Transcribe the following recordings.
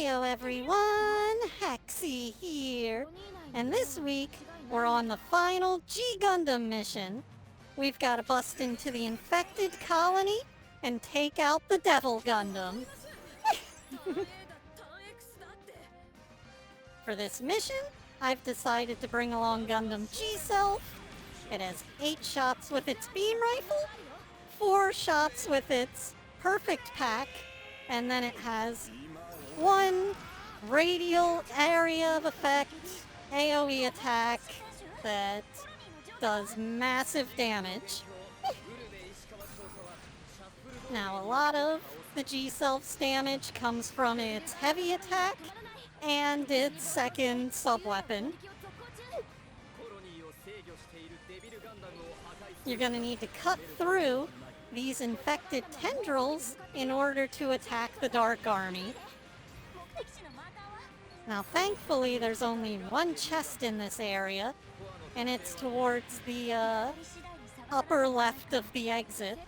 Heyo everyone, Hexi here. And this week, we're on the final G Gundam mission. We've got to bust into the infected colony and take out the Devil Gundam. For this mission, I've decided to bring along Gundam G-Self. It has 8 shots with its beam rifle, 4 shots with its perfect pack, and then it has 1 radial area of effect AoE attack that does massive damage. Now, a lot of the G-Self's damage comes from its heavy attack and its second sub-weapon. You're gonna need to cut through these infected tendrils in order to attack the Dark Army. Now, thankfully, there's only 1 chest in this area, and it's towards the upper left of the exit.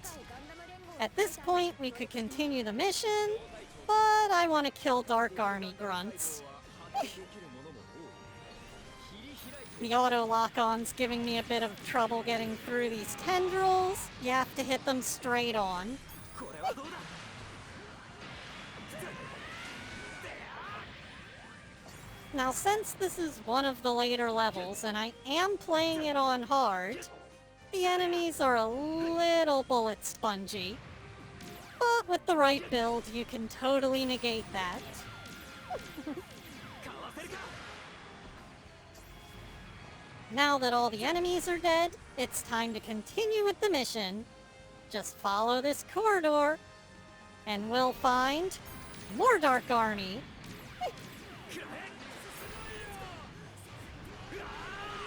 At this point, we could continue the mission, but I want to kill Dark Army grunts. The auto lock-on's giving me a bit of trouble getting through these tendrils. You have to hit them straight on. Now, since this is one of the later levels, and I am playing it on hard, the enemies are a little bullet spongy. But with the right build, you can totally negate that. Now that all the enemies are dead, it's time to continue with the mission. Just follow this corridor, and we'll find more Dark Army.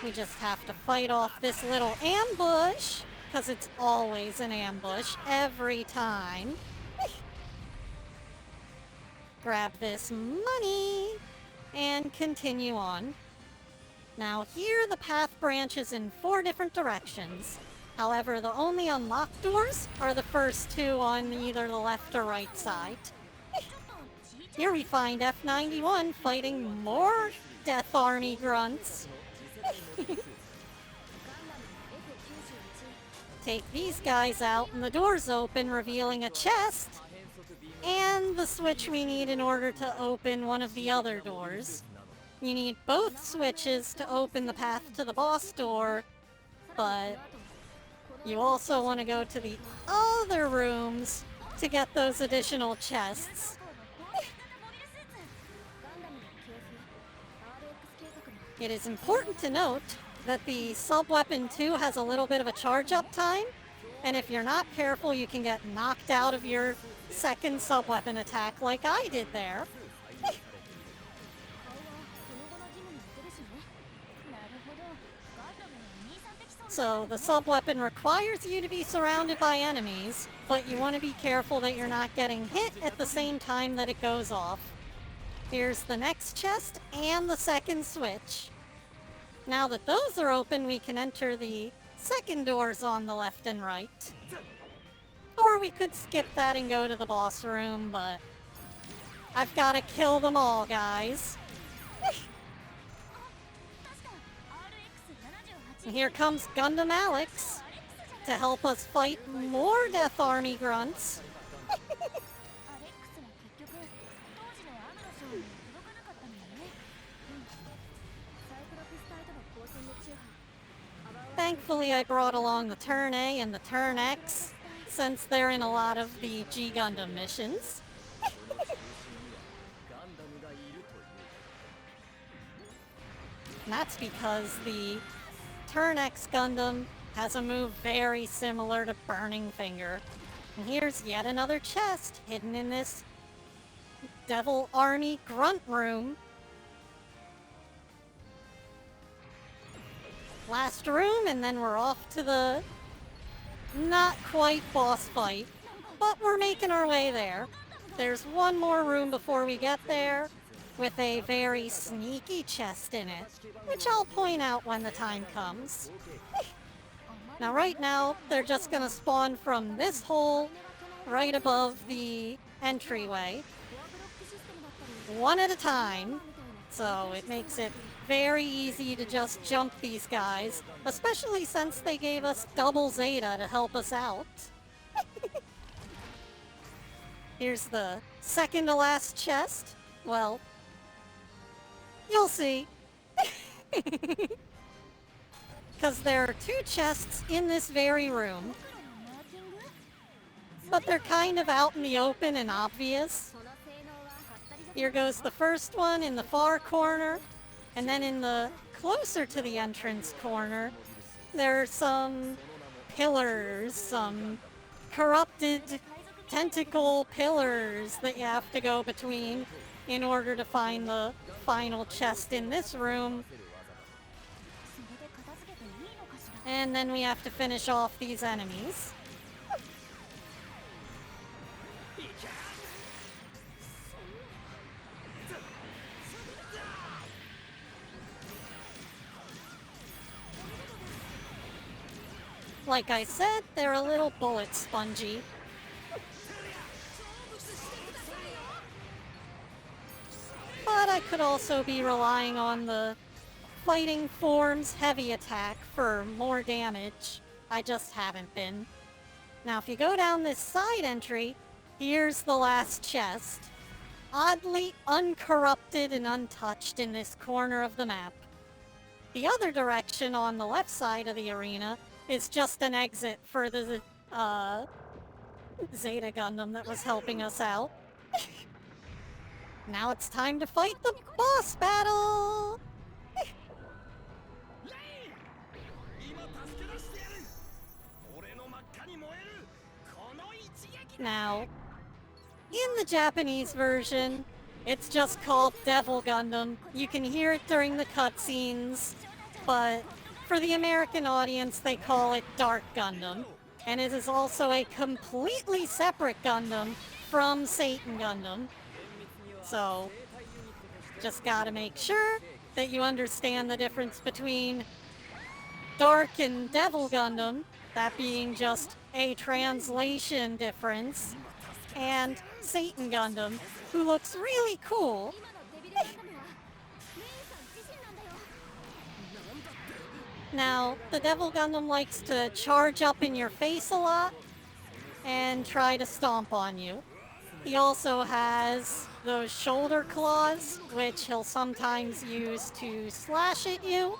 We just have to fight off this little ambush, because it's always an ambush, every time. Grab this money, and continue on. Now here the path branches in 4 different directions. However, the only unlocked doors are the first 2 on either the left or right side. Here we find F91 fighting more Death Army grunts. Take these guys out and the doors open, revealing a chest and the switch we need in order to open one of the other doors. You need both switches to open the path to the boss door, but you also want to go to the other rooms to get those additional chests. It is important to note that the sub-weapon 2 has a little bit of a charge-up time, and if you're not careful, you can get knocked out of your second sub-weapon attack like I did there. So the sub-weapon requires you to be surrounded by enemies, but you want to be careful that you're not getting hit at the same time that it goes off. Here's the next chest and the second switch. Now that those are open, we can enter the second doors on the left and right. Or we could skip that and go to the boss room, but I've got to kill them all, guys. And here comes Gundam Alex to help us fight more Death Army grunts. Thankfully, I brought along the Turn A and the Turn X, since they're in a lot of the G Gundam missions. And that's because the Turn X Gundam has a move very similar to Burning Finger. And here's yet another chest hidden in this Devil Army grunt room. Last room, and then we're off to the not quite boss fight, but we're making our way there. There's 1 more room before we get there, with a very sneaky chest in it, which I'll point out when the time comes. Now right now, they're just gonna spawn from this hole right above the entryway. one at a time, so it makes it very easy to just jump these guys, especially since they gave us double Zeta to help us out. Here's the second to last chest. Well, you'll see. Because there are two chests in this very room, but they're kind of out in the open and obvious. Here goes the first one in the far corner, and then in the closer to the entrance corner, there are some pillars, some corrupted tentacle pillars that you have to go between in order to find the final chest in this room. And then we have to finish off these enemies. Like I said, they're a little bullet spongy. But I could also be relying on the Fighting Form's heavy attack for more damage. I just haven't been. Now if you go down this side entry, here's the last chest. Oddly uncorrupted and untouched in this corner of the map. The other direction on the left side of the arena is just an exit for the Zeta Gundam that was helping us out. Now it's time to fight the boss battle! Now, in the Japanese version, it's just called Devil Gundam. You can hear it during the cutscenes, but for the American audience, they call it Dark Gundam. And it is also a completely separate Gundam from Satan Gundam. So, just gotta make sure that you understand the difference between Dark and Devil Gundam, that being just a translation difference, and Satan Gundam, who looks really cool. Now, the Devil Gundam likes to charge up in your face a lot and try to stomp on you. He also has those shoulder claws, which he'll sometimes use to slash at you.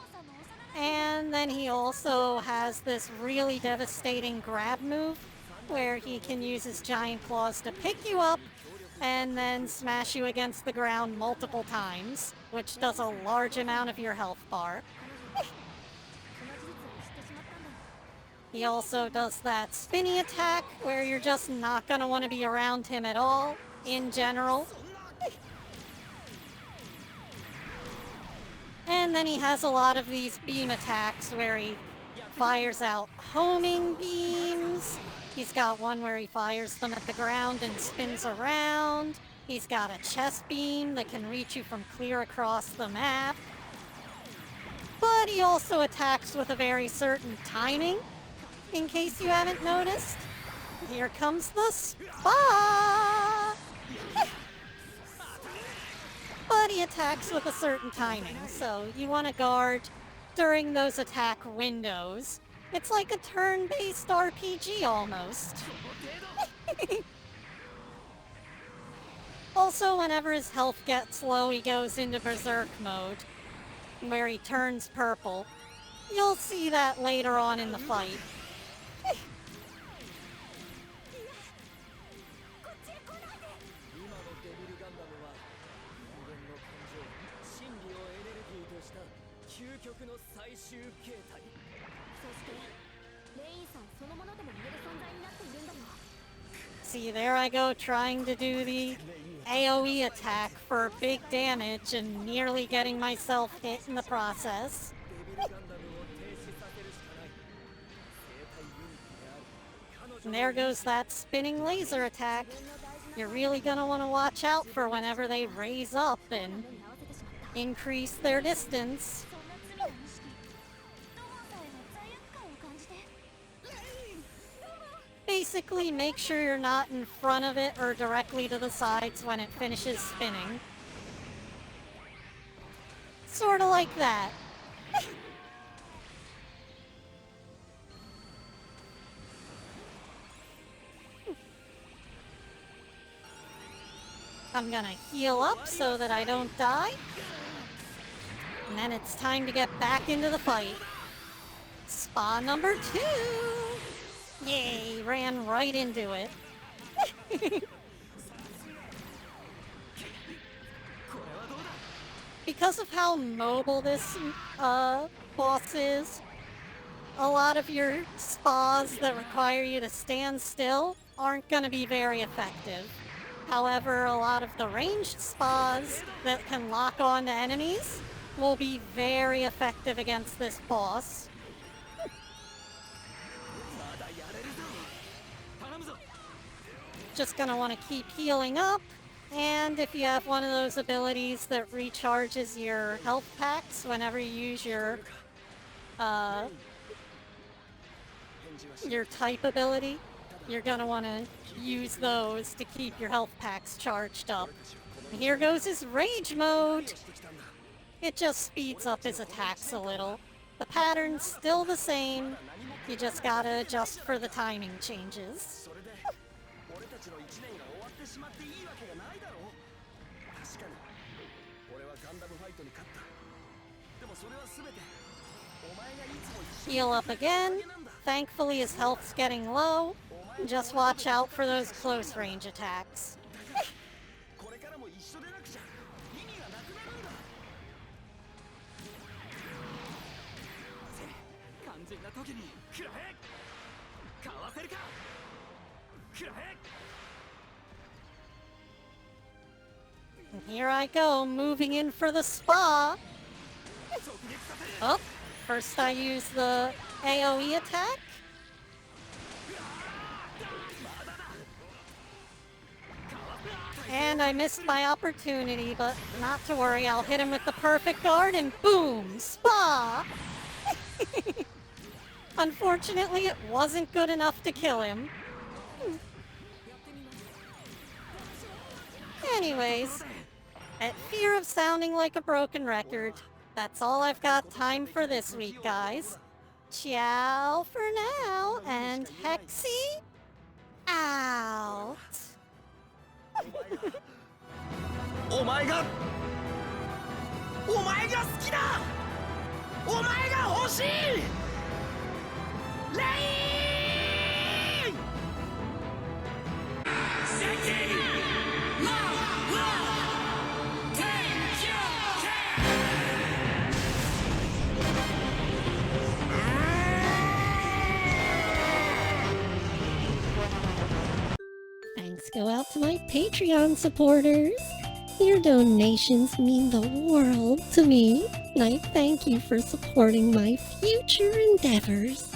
And then he also has this really devastating grab move, where he can use his giant claws to pick you up and then smash you against the ground multiple times, which does a large amount of your health bar. He also does that spinny attack, where you're just not gonna want to be around him at all, in general. And then he has a lot of these beam attacks where he fires out homing beams. He's got one where he fires them at the ground and spins around. He's got a chest beam that can reach you from clear across the map. But he also attacks with a very certain timing, in case you haven't noticed. Here comes the spa! But he attacks with a certain timing, so you want to guard during those attack windows. It's like a turn-based RPG almost. Also, whenever his health gets low, he goes into Berserk mode, where he turns purple. You'll see that later on in the fight. See, there I go trying to do the AoE attack for big damage and nearly getting myself hit in the process. And there goes that spinning laser attack. You're really gonna want to watch out for whenever they raise up and increase their distance. Basically, make sure you're not in front of it or directly to the sides when it finishes spinning. Sorta like that. I'm gonna heal up so that I don't die. And then it's time to get back into the fight. Spa number 2! Yay, ran right into it. Because of how mobile this boss is, a lot of your spas that require you to stand still aren't going to be very effective. However, a lot of the ranged spas that can lock on to enemies will be very effective against this boss. Just gonna want to keep healing up, and if you have one of those abilities that recharges your health packs whenever you use your type ability, you're gonna want to use those to keep your health packs charged up. And here goes his rage mode. It just speeds up his attacks a little. The pattern's still the same, you just gotta adjust for the timing changes. Heal up again. Thankfully his health's getting low. Just watch out for those close range attacks. And here I go, moving in for the spa. Oh, first I use the AoE attack. And I missed my opportunity, but not to worry, I'll hit him with the perfect guard and boom, spa! Unfortunately, it wasn't good enough to kill him. Anyways, at fear of sounding like a broken record, that's all I've got time for this week, guys. Ciao for now, and Hexi out. お前が好きだお前が欲しいレイン Thanks go out to my Patreon supporters. Your donations mean the world to me, and I thank you for supporting my future endeavors.